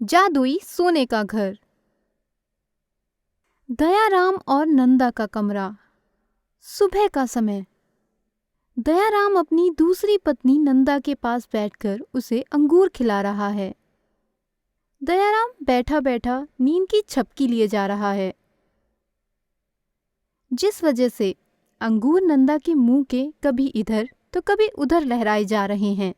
जादुई सोने का घर। दयाराम और नंदा का कमरा। सुबह का समय। दयाराम अपनी दूसरी पत्नी नंदा के पास बैठकर उसे अंगूर खिला रहा है। दयाराम बैठा बैठा नींद की झपकी लिए जा रहा है, जिस वजह से अंगूर नंदा के मुंह के कभी इधर तो कभी उधर लहराए जा रहे हैं।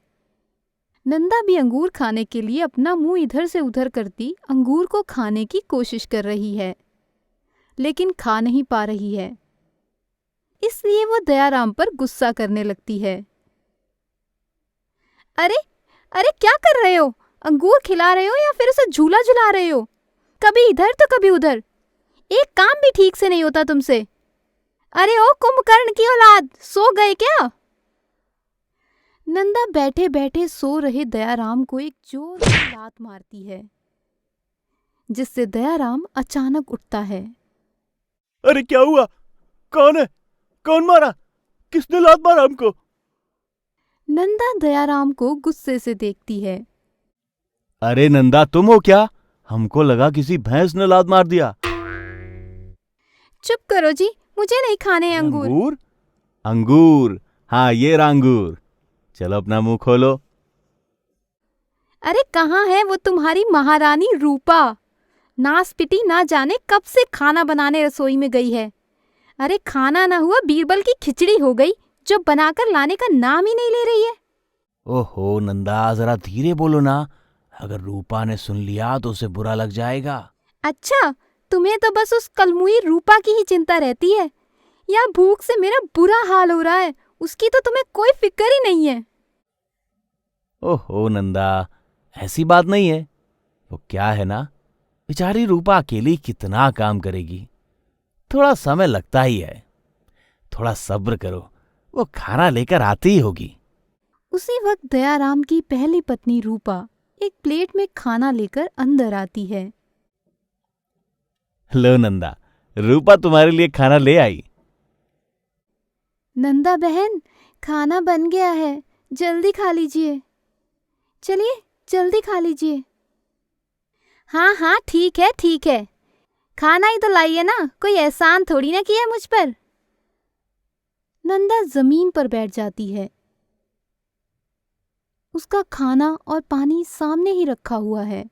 नंदा भी अंगूर खाने के लिए अपना मुंह इधर से उधर करती अंगूर को खाने की कोशिश कर रही है, लेकिन खा नहीं पा रही है। इसलिए वो दयाराम पर गुस्सा करने लगती है। अरे अरे, क्या कर रहे हो? अंगूर खिला रहे हो या फिर उसे झूला झुला रहे हो? कभी इधर तो कभी उधर। एक काम भी ठीक से नहीं होता तुमसे। अरे ओ कुंभकर्ण की औलाद, सो गए क्या? नंदा बैठे बैठे सो रहे दयाराम को एक जोर से लात मारती है, जिससे दयाराम अचानक उठता है। अरे क्या हुआ? कौन है? कौन मारा? किसने लात मारा हमको? नंदा दयाराम को गुस्से से देखती है। अरे नंदा, तुम हो क्या? हमको लगा किसी भैंस ने लात मार दिया। चुप करो जी, मुझे नहीं खाने अंगूर। अंगूर? अंगूर, हाँ ये रहा अंगूर। चलो अपना मुंह खोलो। अरे कहाँ है वो तुम्हारी महारानी रूपा? नास पिटी ना जाने कब से खाना बनाने रसोई में गई है। अरे खाना ना हुआ बीरबल की खिचड़ी हो गई, जो बनाकर लाने का नाम ही नहीं ले रही है। ओहो नंदा, जरा धीरे बोलो ना। अगर रूपा ने सुन लिया तो उसे बुरा लग जाएगा। अच्छा, तुम्हें तो बस उस कलमुई रूपा की ही चिंता रहती है। या भूख से मेरा बुरा हाल हो रहा है, उसकी तो तुम्हें कोई फिक्र ही नहीं है। ओहो नंदा, ऐसी बात नहीं है। वो क्या है ना, बेचारी रूपा अकेली कितना काम करेगी। थोड़ा समय लगता ही है। थोड़ा सब्र करो, वो खाना लेकर आती ही होगी। उसी वक्त दयाराम की पहली पत्नी रूपा एक प्लेट में खाना लेकर अंदर आती है। लो नंदा, रूपा तुम्हारे लिए खाना ले आई। नंदा बहन, खाना बन गया है, जल्दी खा लीजिए। चलिए जल्दी खा लीजिए। हाँ हाँ, ठीक है ठीक है, खाना ही तो लाई है ना, कोई एहसान थोड़ी ना किया मुझ पर। नंदा जमीन पर बैठ जाती है। उसका खाना और पानी सामने ही रखा हुआ है।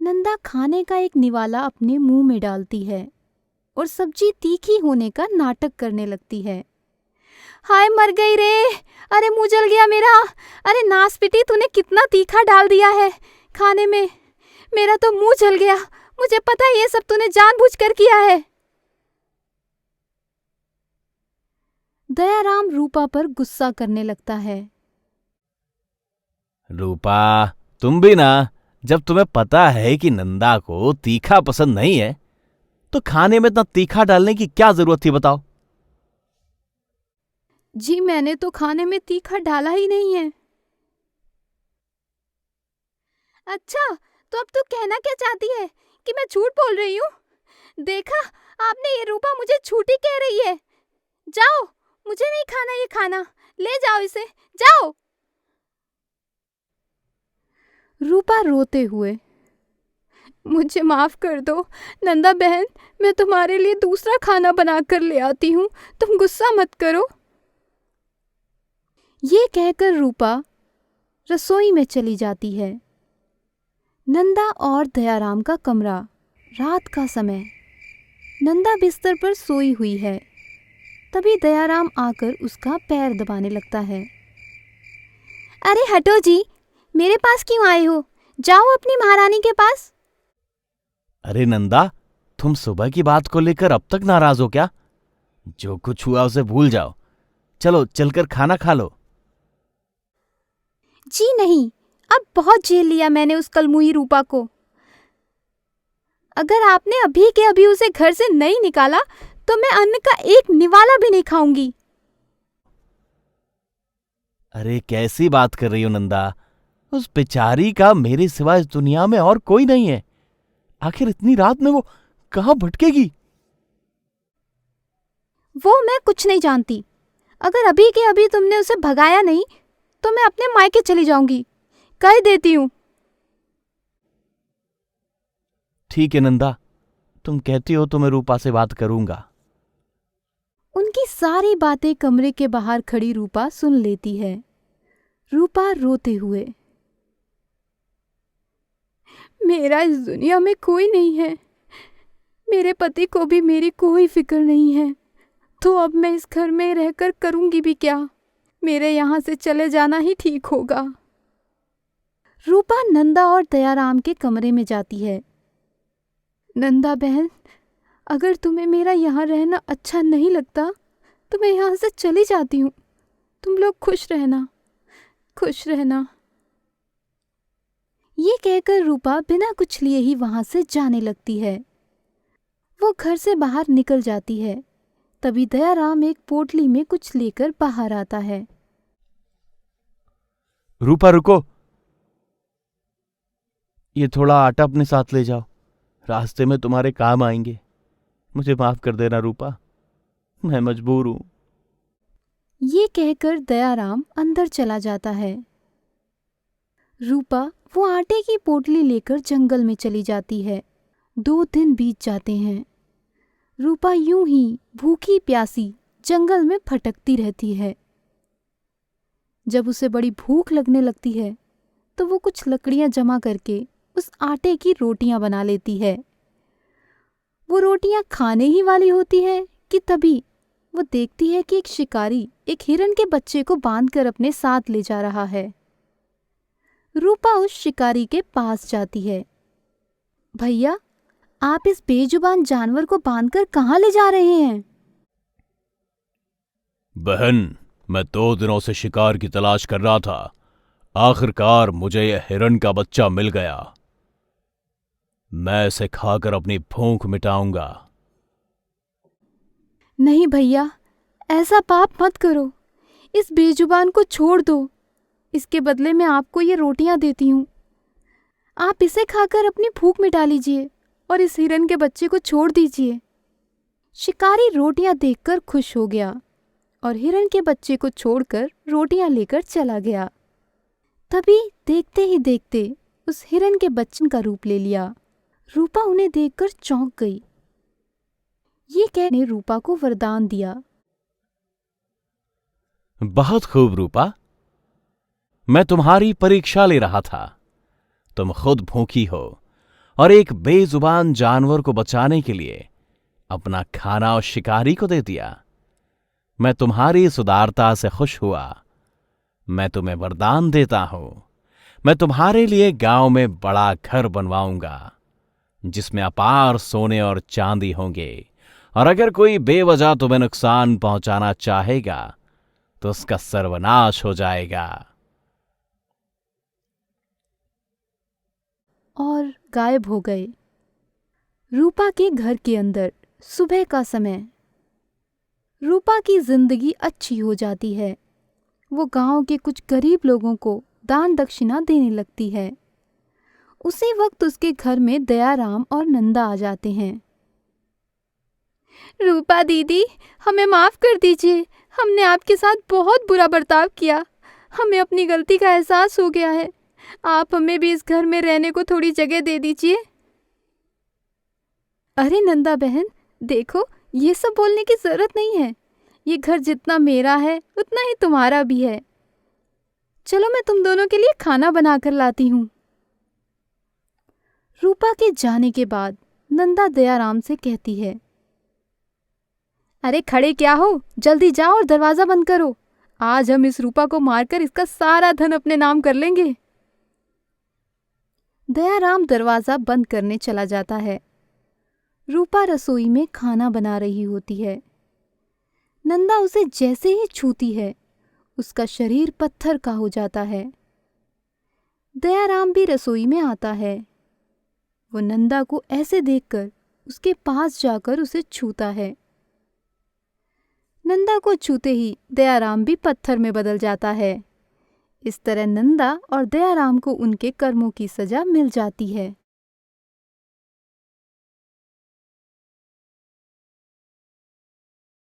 नंदा खाने का एक निवाला अपने मुंह में डालती है और सब्जी तीखी होने का नाटक करने लगती है। हाय मर गई रे, अरे मुंह जल गया मेरा। अरे नासपिटी, तूने कितना तीखा डाल दिया है खाने में, मेरा तो मुंह जल गया। मुझे पता है ये सब तूने जानबूझकर किया है। दयाराम रूपा पर गुस्सा करने लगता है। रूपा, तुम भी ना, जब तुम्हें पता है कि नंदा को तीखा पसंद नहीं है तो खाने में इतना तीखा डालने की क्या जरूरत थी, बताओ। जी मैंने तो खाने में तीखा डाला ही नहीं है। अच्छा, तो अब तू कहना क्या चाहती है कि मैं झूठ बोल रही हूँ? देखा आपने, ये रूपा मुझे झूठी कह रही है। जाओ, मुझे नहीं खाना ये खाना, ले जाओ इसे, जाओ। रूपा रोते हुए, मुझे माफ कर दो नंदा बहन, मैं तुम्हारे लिए दूसरा खाना बनाकर ले आती हूँ, तुम गुस्सा मत करो। ये कहकर रूपा रसोई में चली जाती है। नंदा और दयाराम का कमरा। रात का समय। नंदा बिस्तर पर सोई हुई है। तभी दयाराम आकर उसका पैर दबाने लगता है। अरे हटो जी, मेरे पास क्यों आए हो? जाओ अपनी महारानी के पास। अरे नंदा, तुम सुबह की बात को लेकर अब तक नाराज हो क्या? जो कुछ हुआ उसे भूल जाओ। चलो चलकर खाना खा लो। जी नहीं, अब बहुत झेल लिया मैंने उस कलमुही रूपा को। अगर आपने अभी के अभी उसे घर से नहीं निकाला तो मैं अन्न का एक निवाला भी नहीं खाऊंगी। अरे कैसी बात कर रही हो नंदा? उस बेचारी का मेरे सिवा इस दुनिया में और कोई नहीं है। आखिर इतनी रात में वो कहाँ भटकेगी? वो मैं कुछ नहीं जानती। अगर अभी के अभी तुमने उसे भगाया नहीं तो मैं अपने मायके चली जाऊंगी, कह देती हूँ। ठीक है नंदा, तुम कहती हो तो मैं रूपा से बात करूंगा। उनकी सारी बातें कमरे के बाहर खड़ी रूपा सुन लेती है। रूपा रोते हुए, मेरा इस दुनिया में कोई नहीं है, मेरे पति को भी मेरी कोई फिक्र नहीं है, तो अब मैं इस घर में रहकर करूंगी भी क्या? मेरे यहाँ से चले जाना ही ठीक होगा। रूपा नंदा और दयाराम के कमरे में जाती है। नंदा बहन, अगर तुम्हें मेरा यहाँ रहना अच्छा नहीं लगता तो मैं यहाँ से चली जाती हूँ। तुम लोग खुश रहना, खुश रहना। ये कहकर रूपा बिना कुछ लिए ही वहां से जाने लगती है। वो घर से बाहर निकल जाती है। तभी दयाराम एक पोटली में कुछ लेकर बाहर आता है। रूपा रुको, ये थोड़ा आटा अपने साथ ले जाओ, रास्ते में तुम्हारे काम आएंगे। मुझे माफ कर देना रूपा, मैं मजबूर हूं। ये कहकर दयाराम अंदर चला जाता है। रूपा वो आटे की पोटली लेकर जंगल में चली जाती है। 2 दिन बीत जाते हैं। रूपा यूं ही भूखी प्यासी जंगल में भटकती रहती है। जब उसे बड़ी भूख लगने लगती है तो वो कुछ लकड़ियां जमा करके उस आटे की रोटियां बना लेती है। वो रोटियां खाने ही वाली होती है कि तभी वो देखती है कि एक शिकारी एक हिरन के बच्चे को बांधकर अपने साथ ले जा रहा है। रूपा उस शिकारी के पास जाती है। भैया, आप इस बेजुबान जानवर को बांधकर कहाँ ले जा रहे हैं? बहन, मैं 2 दिनों से शिकार की तलाश कर रहा था। आखिरकार मुझे यह हिरन का बच्चा मिल गया। मैं इसे खाकर अपनी भूख मिटाऊंगा। नहीं भैया, ऐसा पाप मत करो। इस बेजुबान को छोड़ दो। इसके बदले मैं आपको ये रोटियां देती हूँ। आप इसे खाकर अपनी भूख मिटा लीजिए और इस हिरन के बच्चे को छोड़ दीजिए। शिकारी रोटियां देखकर खुश हो गया और हिरन के बच्चे को छोड़कर रोटियां लेकर चला गया। तभी देखते ही देखते उस हिरन के बच्चन का रूप ले लिया। रूपा उन्हें देखकर चौंक गई। ये कहने रूपा को वरदान दिया। बहुत खूब रूपा, मैं तुम्हारी परीक्षा ले रहा था। तुम खुद भूखी हो और एक बेजुबान जानवर को बचाने के लिए अपना खाना उस शिकारी को दे दिया। मैं तुम्हारी इस उदारता से खुश हुआ। मैं तुम्हें वरदान देता हूं, मैं तुम्हारे लिए गांव में बड़ा घर बनवाऊंगा जिसमें अपार सोने और चांदी होंगे, और अगर कोई बेवजह तुम्हें नुकसान पहुंचाना चाहेगा तो उसका सर्वनाश हो जाएगा। और गायब हो गए। रूपा के घर के अंदर सुबह का समय। रूपा की जिंदगी अच्छी हो जाती है। वो गांव के कुछ गरीब लोगों को दान दक्षिणा देने लगती है। उसी वक्त उसके घर में दयाराम और नंदा आ जाते हैं। रूपा दीदी, हमें माफ कर दीजिए। हमने आपके साथ बहुत बुरा बर्ताव किया। हमें अपनी गलती का एहसास हो गया है। आप हमें भी इस घर में रहने को थोड़ी जगह दे दीजिए। अरे नंदा बहन, देखो, ये सब बोलने की जरूरत नहीं है। ये घर जितना मेरा है उतना ही तुम्हारा भी है। चलो मैं तुम दोनों के लिए खाना बनाकर लाती हूँ। रूपा के जाने के बाद नंदा दयाराम से कहती है, अरे खड़े क्या हो, जल्दी जाओ और दरवाजा बंद करो। आज हम इस रूपा को मारकर इसका सारा धन अपने नाम कर लेंगे। दयाराम दरवाजा बंद करने चला जाता है। रूपा रसोई में खाना बना रही होती है। नंदा उसे जैसे ही छूती है उसका शरीर पत्थर का हो जाता है। दयाराम भी रसोई में आता है। वो नंदा को ऐसे देखकर उसके पास जाकर उसे छूता है। नंदा को छूते ही दयाराम भी पत्थर में बदल जाता है। इस तरह नंदा और दयाराम को उनके कर्मों की सजा मिल जाती है।